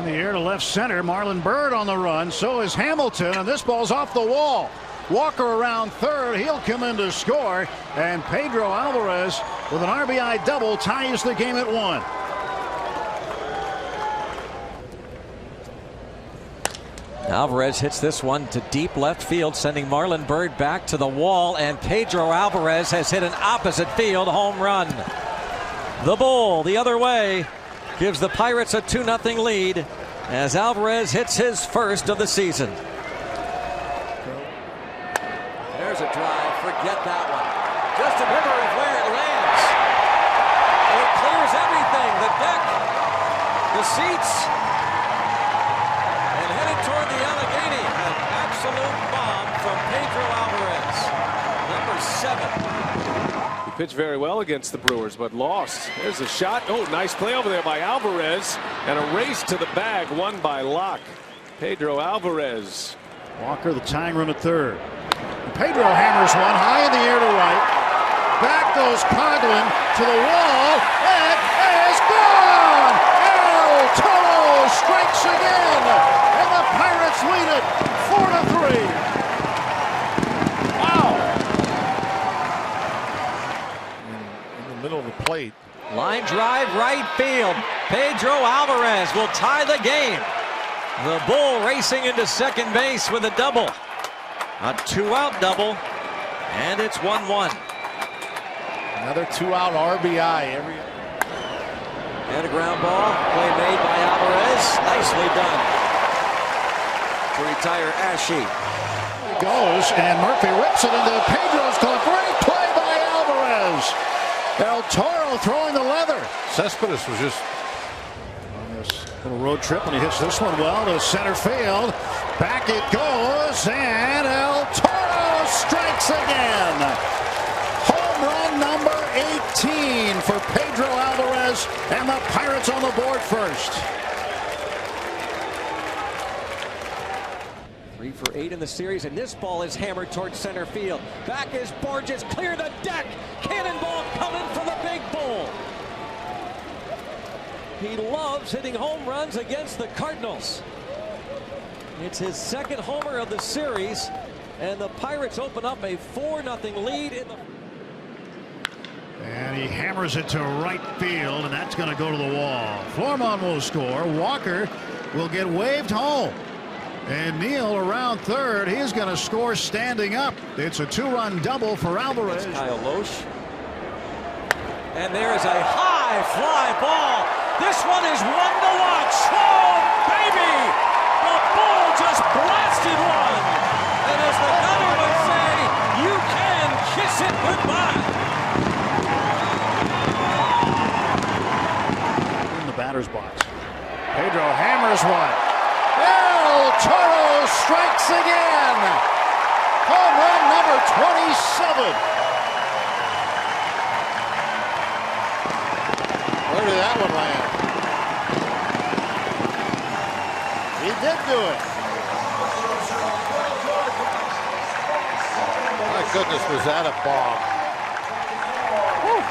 In the air to left center. Marlon Byrd on the run. So is Hamilton. And this ball's off the wall. Walker around third. He'll come in to score. And Pedro Alvarez with an RBI double ties the game at 1. Alvarez hits this one to deep left field, sending Marlon Byrd back to the wall, and Pedro Alvarez has hit an opposite field home run. The Bull the other way gives the Pirates a 2-0 lead as Alvarez hits his first of the season. There's a drive, forget that one. Just a matter of where it lands. It clears everything, the deck, the seats, and headed toward the Allegheny. An absolute bomb from Pedro Alvarez, number 7. He pitched very well against the Brewers, but lost. There's a shot. Oh, nice play over there by Alvarez. And a race to the bag won by Locke. Pedro Alvarez. Walker the tying run at third. Pedro hammers one high in the air to right. Back goes Coughlin to the wall. It is gone! El Toro strikes again. And the Pirates lead it 4-3. Wow! In the middle of the plate. Line drive right field. Pedro Alvarez will tie the game. The Bull racing into second base with a double. A 2-out double, and it's 1-1. Another 2-out RBI. And a ground ball, play made by Alvarez. Nicely done to retire Ashe. He goes, and Murphy rips it into Pedro's glove. Great play by Alvarez. El Toro throwing the leather. Cespedes was just on this little road trip, and he hits this one well to center field. Back it goes, and El Toro strikes again. Home run number 18 for Pedro Alvarez, and the Pirates on the board first. 3 for 8 in the series, and this ball is hammered towards center field. Back is Borges, clear the deck. Cannonball coming for the Big Bull. He loves hitting home runs against the Cardinals. It's his second homer of the series, and the Pirates open up a 4-0 lead in the... And he hammers it to right field, and that's going to go to the wall. Flormon will score. Walker will get waved home. And Neal around third. He's going to score standing up. It's a 2-run double for Alvarez. Kyle Loesch. And there's a high fly ball. This one is one to watch. Oh, baby! The Bull just blasted one. And as the gunner would say, you can kiss it goodbye. In the batter's box. Pedro hammers one. El Toro strikes again. Home run number 27. Where did that one land? He did do it. My goodness, was that a bomb. Woo.